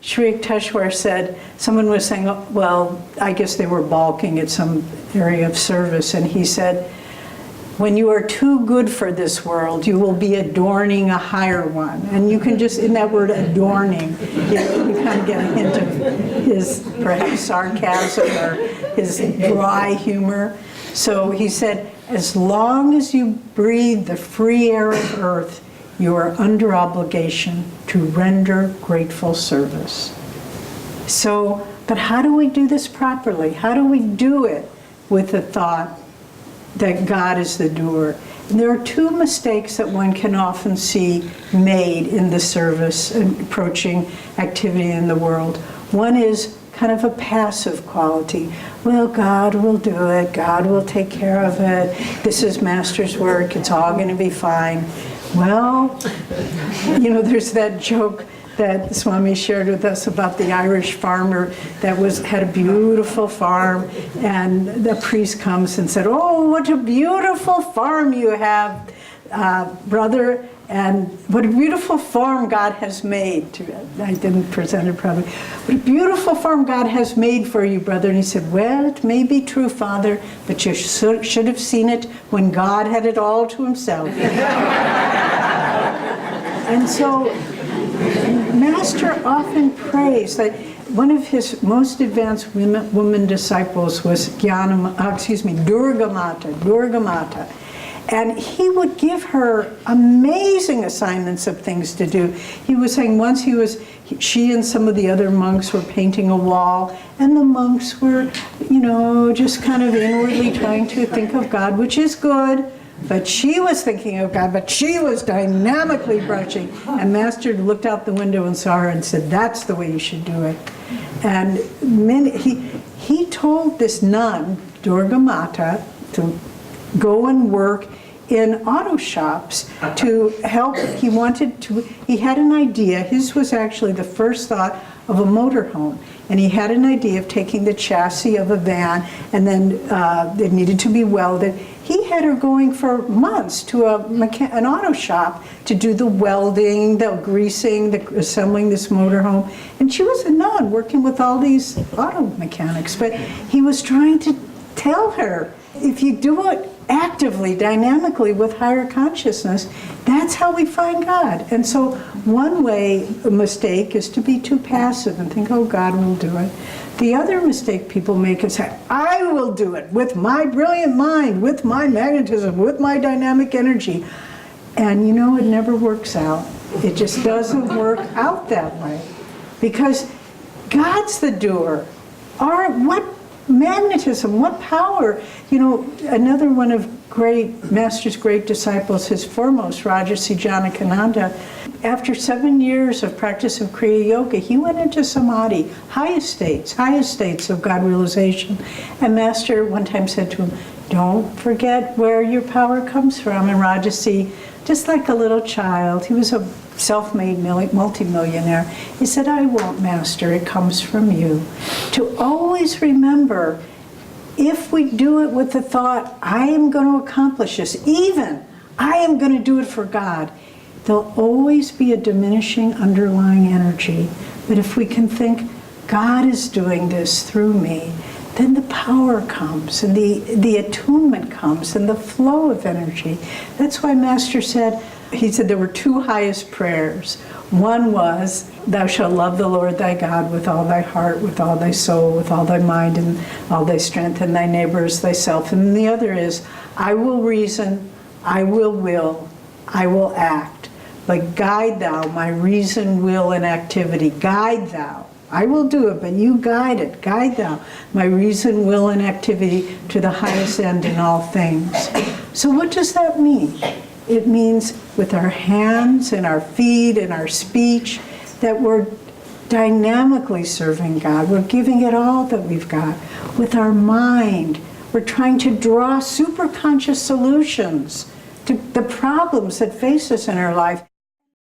Sri Yukteswar said, someone was saying, oh, well, I guess they were balking at some area of service, and he said, when you are too good for this world, you will be adorning a higher one. And you can just, in that word adorning, you kind of get a hint of his perhaps sarcasm or his dry humor. So he said, as long as you breathe the free air of earth, you are under obligation to render grateful service. So, but how do we do this properly? How do we do it with the thought that God is the doer? And there are two mistakes that one can often see made in the service and approaching activity in the world. One is kind of a passive quality. Well, God will do it. God will take care of it. This is Master's work. It's all going to be fine. Well, you know, there's that joke that Swami shared with us about the Irish farmer that had a beautiful farm, and the priest comes and said, oh, what a beautiful farm you have, brother, and what a beautiful farm God has made. I didn't present it properly. What a beautiful farm God has made for you, brother. And he said, well, it may be true, Father, but you should have seen it when God had it all to himself. And so Master often prays that one of his most advanced woman disciples was Durga Mata. And he would give her amazing assignments of things to do. He was saying once she and some of the other monks were painting a wall, and the monks were, you know, just kind of inwardly trying to think of God, which is good. But she was thinking of God, but she was dynamically brushing. And Master looked out the window and saw her and said, that's the way you should do it. And he told this nun, Durga Mata, to go and work in auto shops to help. He had an idea. His was actually the first thought of a motorhome. And he had an idea of taking the chassis of a van, and then it needed to be welded. He had her going for months to an auto shop to do the welding, the greasing, the assembling this motorhome. And she was a nun working with all these auto mechanics. But he was trying to tell her, if you do it actively, dynamically, with higher consciousness, that's how we find God. And so one a mistake is to be too passive and think, oh, God will do it. The other mistake people make is say, I will do it with my brilliant mind, with my magnetism, with my dynamic energy. And you know, it never works out. It just doesn't work out that way. Because God's the doer. What magnetism, what power. You know, another one of Master's great disciples, his foremost, Rajarsi Janakananda, after 7 years of practice of Kriya Yoga, he went into Samadhi, highest states of God realization. And Master one time said to him, don't forget where your power comes from. And Rajarsi, just like a little child, he was a self-made multimillionaire. He said, I won't, Master, it comes from you. To always remember, if we do it with the thought, I am going to accomplish this, even I am going to do it for God, there'll always be a diminishing underlying energy. But if we can think, God is doing this through me, then the power comes, and the attunement comes, and the flow of energy. That's why Master said, he said there were two highest prayers. One was, thou shalt love the Lord thy God with all thy heart, with all thy soul, with all thy mind, and all thy strength, and thy neighbor as thyself. And the other is, I will reason, I will, I will act. But guide thou my reason, will, and activity. Guide thou. I will do it, but you guide it. Guide thou my reason, will, and activity to the highest end in all things. So what does that mean? It means with our hands and our feet and our speech that we're dynamically serving God. We're giving it all that we've got. With our mind, we're trying to draw superconscious solutions to the problems that face us in our life.